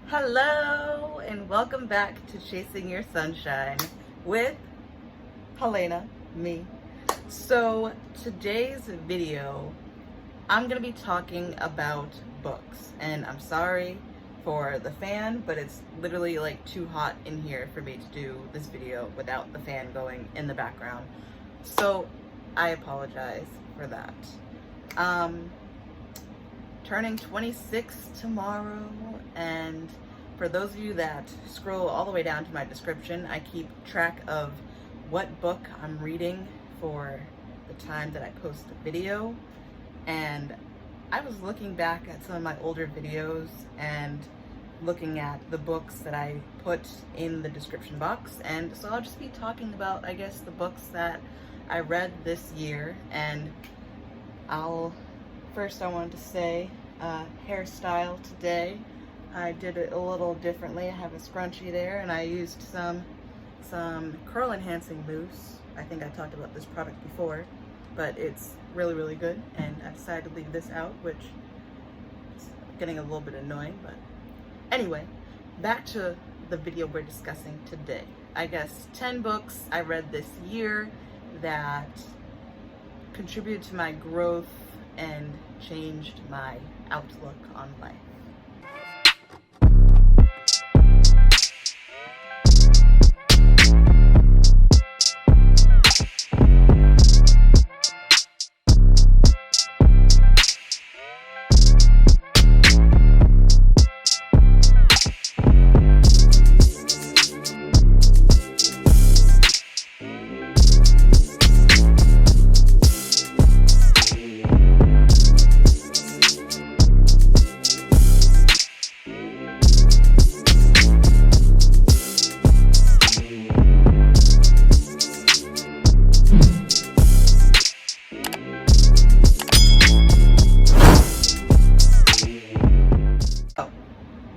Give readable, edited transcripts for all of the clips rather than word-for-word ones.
Hello and welcome back to Chasing Your Sunshine with Helena, me. So today's video, I'm gonna be talking about books, and I'm sorry for the fan, but it's literally like too hot in here for me to do this video without the fan going in the background. So I apologize for that. Turning 26 tomorrow, and for those of you that scroll all the way down to my description, I keep track of what book I'm reading for the time that I post a video. And I was looking back at some of my older videos and looking at the books that I put in the description box, and so I'll just be talking about, I guess, the books that I read this year. And First, I wanted to say hairstyle today. I did it a little differently. I have a scrunchie there, and I used some curl enhancing mousse. I think I talked about this product before, but it's really, really good, and I decided to leave this out, which is getting a little bit annoying. But anyway, back to the video we're discussing today. I guess 10 books I read this year that contributed to my growth and changed my outlook on life.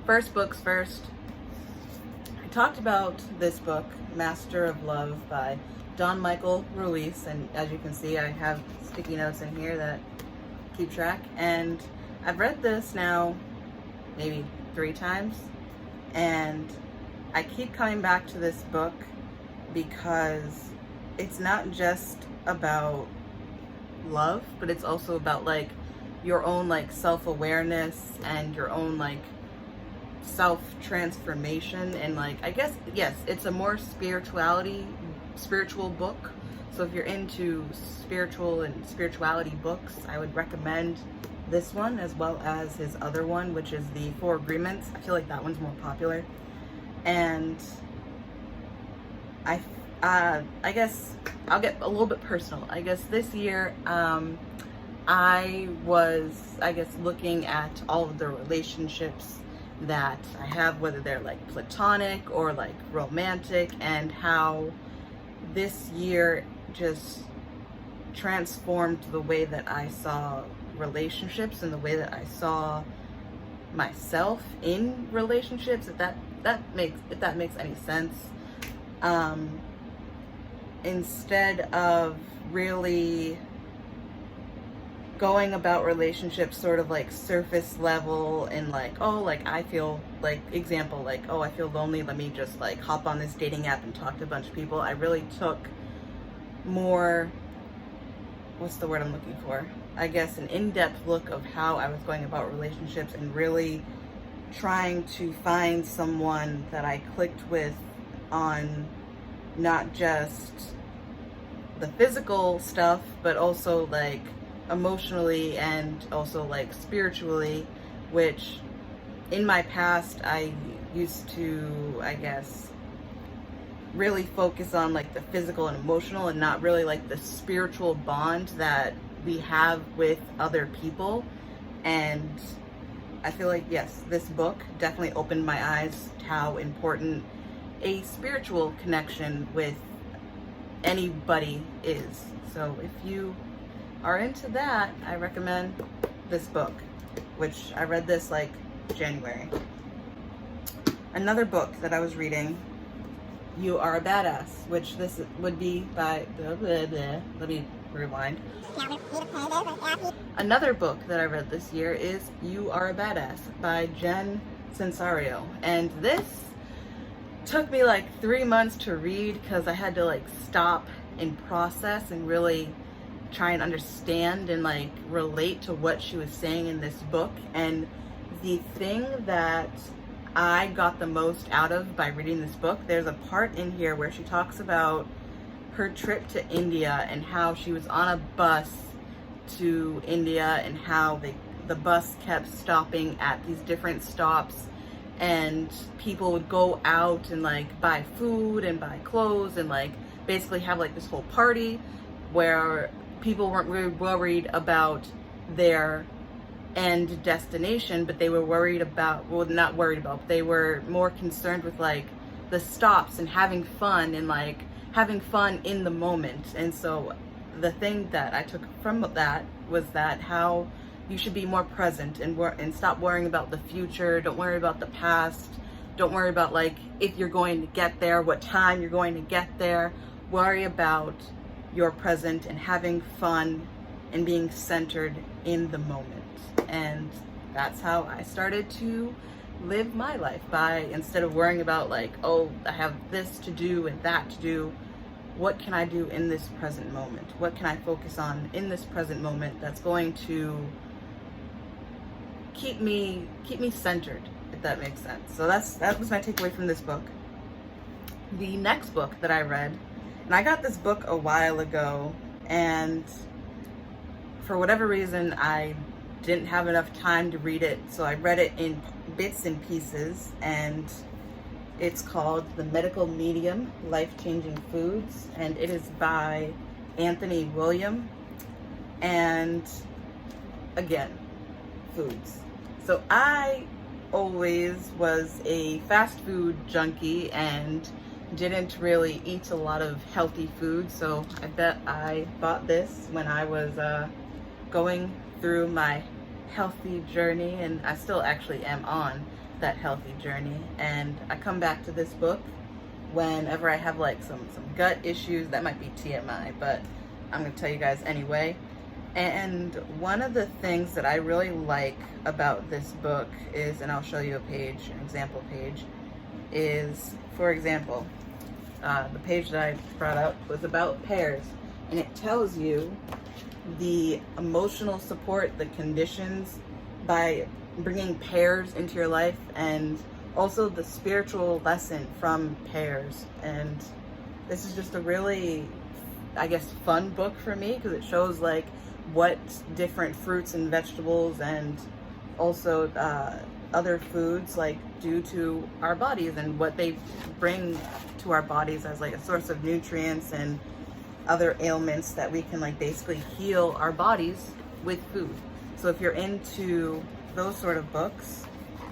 First books first. I talked about this book, Master of Love by Don Michael Ruiz, and as you can see, I have sticky notes in here that keep track, and I've read this now maybe 3 times, and I keep coming back to this book because it's not just about love, but it's also about like your own like self-awareness and your own like self-transformation. And like, I guess, yes, it's a more spiritual book. So if you're into spiritual and spirituality books, I would recommend this one, as well as his other one, which is the 4 Agreements. I feel like that one's more popular. And I guess I'll get a little bit personal. I guess this year, I was, looking at all of the relationships that I have, whether they're like platonic or like romantic, and how this year just transformed the way that I saw relationships and the way that I saw myself in relationships, if that makes any sense. Instead of really going about relationships sort of like surface level and like, oh, like I feel like, example, like, oh, I feel lonely, let me just like hop on this dating app and talk to a bunch of people. I really took more, what's the word I'm looking for? I guess an in-depth look of how I was going about relationships, and really trying to find someone that I clicked with on not just the physical stuff, but also like emotionally and also like spiritually, which in my past I used to, I guess, really focus on like the physical and emotional, and not really like the spiritual bond that we have with other people. And I feel like, yes, this book definitely opened my eyes to how important a spiritual connection with anybody is. So if you are into that, I recommend this book, which I read this like January. Another book that I was reading, You Are a Badass, which this would be by, let me rewind. Another book that I read this year is You Are a Badass by Jen Sensario. And this took me like 3 months to read because I had to like stop and process and really try and understand and like relate to what she was saying in this book. And the thing that I got the most out of by reading this book, there's a part in here where she talks about her trip to India and how she was on a bus to India and how the bus kept stopping at these different stops, and people would go out and like buy food and buy clothes and like basically have like this whole party where people weren't really worried about their end destination, but they were worried about, well, not worried about, they were more concerned with like the stops and having fun and like having fun in the moment. And so the thing that I took from that was that how you should be more present and stop worrying about the future. Don't worry about the past. Don't worry about like if you're going to get there, what time you're going to get there. Worry about your present and having fun and being centered in the moment. And that's how I started to live my life, by instead of worrying about like, oh, I have this to do and that to do, what can I do in this present moment? What can I focus on in this present moment that's going to keep me centered, if that makes sense. So that was my takeaway from this book. The next book that I read, and I got this book a while ago, and for whatever reason I didn't have enough time to read it, so I read it in bits and pieces, and it's called The Medical Medium, Life-Changing Foods, and it is by Anthony William. And again, foods. So I always was a fast food junkie and didn't really eat a lot of healthy food, so I bet I bought this when I was going through my healthy journey, and I still actually am on that healthy journey. And I come back to this book whenever I have like some gut issues. That might be TMI, but I'm gonna tell you guys anyway. And one of the things that I really like about this book is, and I'll show you a page, an example page, is, for example, the page that I brought up was about pears, and it tells you the emotional support, the conditions by bringing pears into your life, and also the spiritual lesson from pears. And this is just a really, I guess, fun book for me because it shows like what different fruits and vegetables and also other foods like do to our bodies and what they bring to our bodies as like a source of nutrients and other ailments that we can like basically heal our bodies with food. So if you're into those sort of books,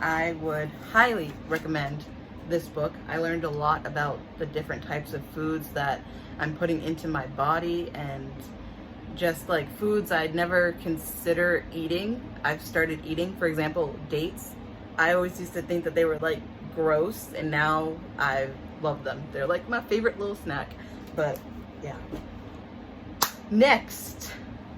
I would highly recommend this book. I learned a lot about the different types of foods that I'm putting into my body, and just like foods I'd never consider eating, I've started eating. For example, dates. I always used to think that they were like gross, and now I love them. They're like my favorite little snack. But yeah. Next,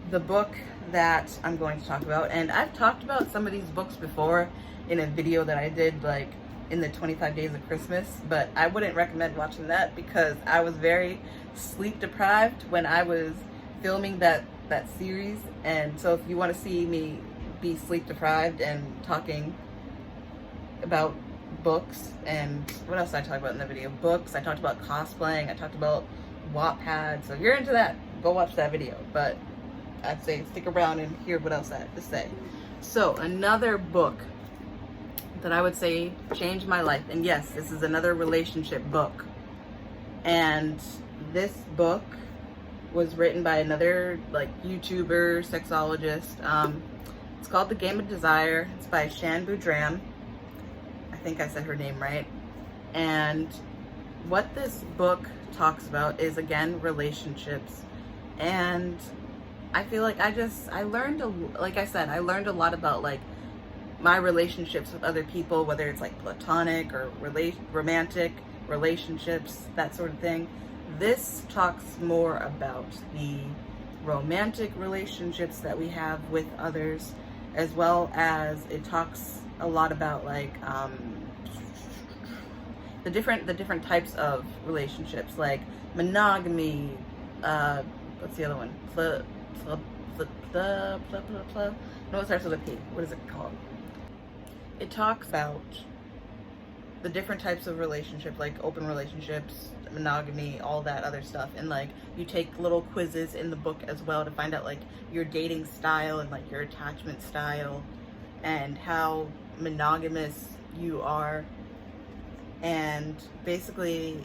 the book that I'm going to talk about, and I've talked about some of these books before in a video that I did like in the 25 Days of Christmas, but I wouldn't recommend watching that because I was very sleep deprived when I was filming that series. And so if you want to see me be sleep deprived and talking about books, and what else did I talk about in the video? Books, I talked about cosplaying, I talked about Wattpad. So if you're into that, go watch that video. But I'd say stick around and hear what else I have to say. So another book that I would say changed my life, and yes, this is another relationship book, and this book was written by another like YouTuber, sexologist. It's called The Game of Desire. It's by Shan Boudram. I think I said her name right. And what this book talks about is, again, relationships. And I feel like I learned a lot about like my relationships with other people, whether it's like platonic or romantic relationships, that sort of thing. This talks more about the romantic relationships that we have with others, as well as it talks a lot about like the different types of relationships, like monogamy. What's the other one? No, it starts with a P. What is it called? It talks about the different types of relationships, like open relationships, monogamy, all that other stuff. And like you take little quizzes in the book as well to find out like your dating style and like your attachment style and how monogamous you are. And basically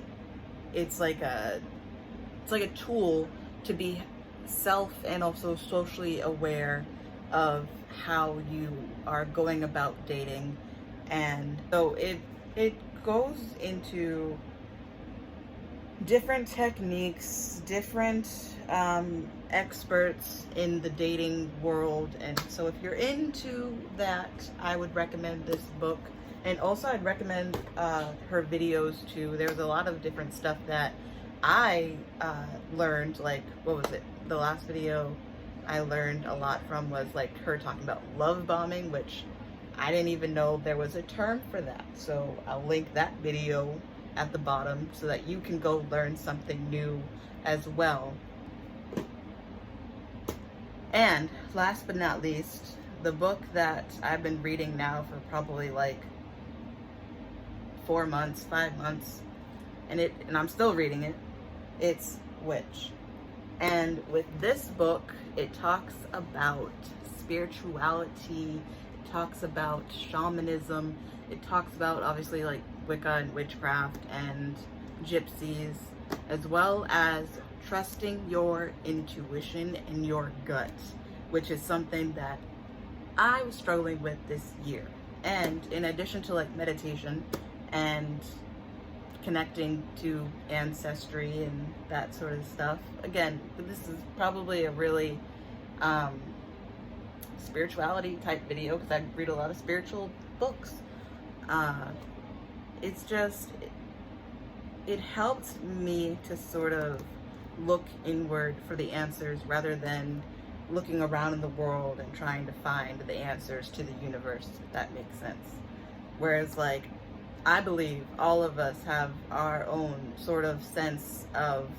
it's like a tool to be self and also socially aware of how you are going about dating. And so it goes into different techniques, different experts in the dating world. And so if you're into that, I would recommend this book. And also I'd recommend her videos too. There's a lot of different stuff that I learned, like, what was it? The last video I learned a lot from was like her talking about love bombing, which I didn't even know there was a term for that. So I'll link that video at the bottom so that you can go learn something new as well. And last but not least, the book that I've been reading now for probably like 4 months, 5 months, and I'm still reading it. It's Witch. And with this book, it talks about spirituality, it talks about shamanism, it talks about obviously like Wicca and witchcraft and gypsies, as well as trusting your intuition and your gut, which is something that I was struggling with this year. And in addition to like meditation and connecting to ancestry and that sort of stuff, again, this is probably a really spirituality type video because I read a lot of spiritual books. It's just, it helped me to sort of look inward for the answers rather than looking around in the world and trying to find the answers to the universe, if that makes sense. Whereas like, I believe all of us have our own sort of sense of,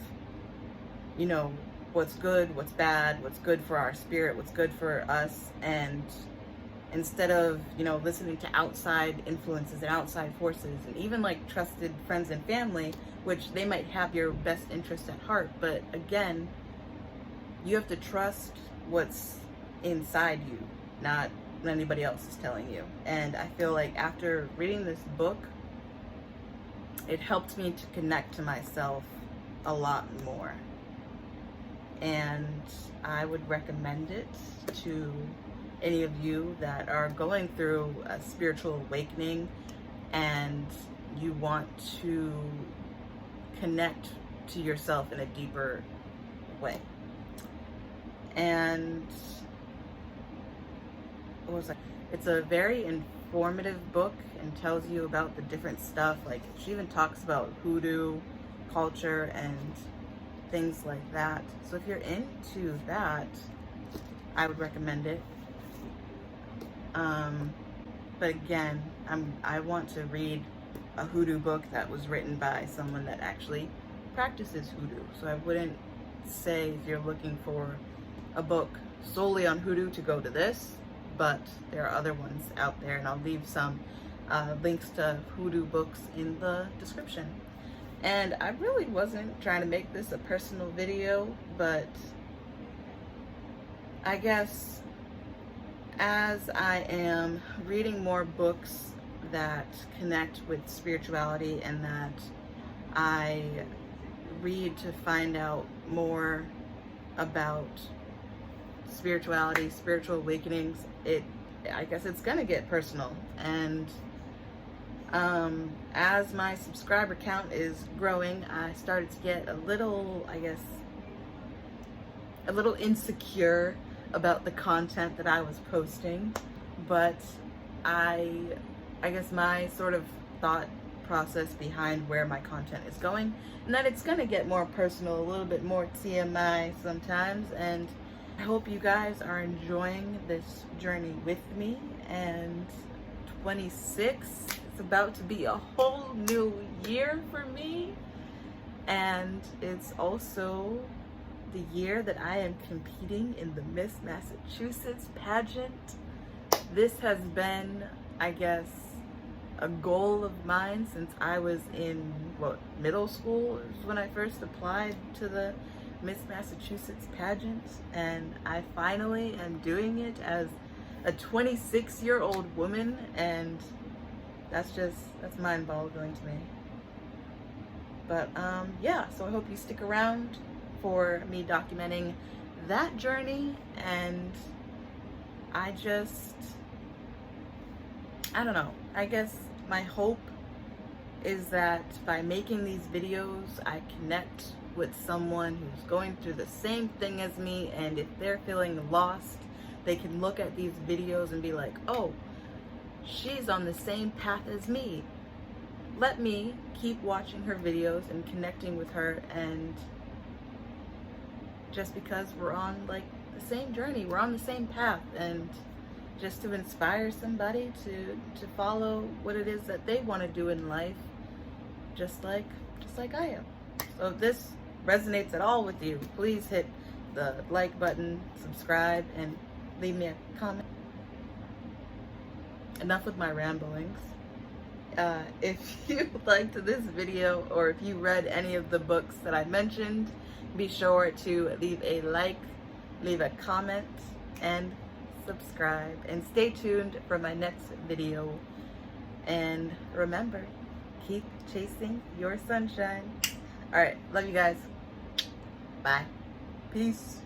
you know, what's good, what's bad, what's good for our spirit, what's good for us. And instead of, you know, listening to outside influences and outside forces and even like trusted friends and family, which they might have your best interest at heart, but again, you have to trust what's inside you, not what anybody else is telling you. And I feel like after reading this book, it helped me to connect to myself a lot more. And I would recommend it to any of you that are going through a spiritual awakening and you want to connect to yourself in a deeper way. And what was that? It's a very informative book and tells you about the different stuff. Like she even talks about hoodoo culture and things like that. So if you're into that, I would recommend it. But again, I want to read a hoodoo book that was written by someone that actually practices hoodoo. So I wouldn't say if you're looking for a book solely on hoodoo to go to this, but there are other ones out there, and I'll leave some links to hoodoo books in the description. And I really wasn't trying to make this a personal video, but I guess as I am reading more books that connect with spirituality and that I read to find out more about spirituality, spiritual awakenings, I guess it's gonna get personal. And as my subscriber count is growing, I started to get a little, I guess, a little insecure about the content that I was posting. But I guess my sort of thought process behind where my content is going, and that it's gonna get more personal, a little bit more TMI sometimes, and I hope you guys are enjoying this journey with me, and 26 is about to be a whole new year for me, and it's also the year that I am competing in the Miss Massachusetts pageant. This has been, I guess, a goal of mine since I was in middle school is when I first applied to the Miss Massachusetts pageant, and I finally am doing it as a 26-year-old woman, and that's mind-boggling to me. But yeah, so I hope you stick around for me documenting that journey, and I don't know, I guess my hope is that by making these videos, I connect with someone who's going through the same thing as me, and if they're feeling lost, they can look at these videos and be like, oh, she's on the same path as me. Let me keep watching her videos and connecting with her, and just because we're on like the same journey, we're on the same path, and just to inspire somebody to follow what it is that they want to do in life, just like I am. So if this resonates at all with you, please hit the like button, subscribe, and leave me a comment. Enough with my ramblings. If you liked this video, or if you read any of the books that I mentioned, be sure to leave a like, leave a comment, and subscribe, and stay tuned for my next video. And remember, keep chasing your sunshine. All right, love you guys. Bye. Peace.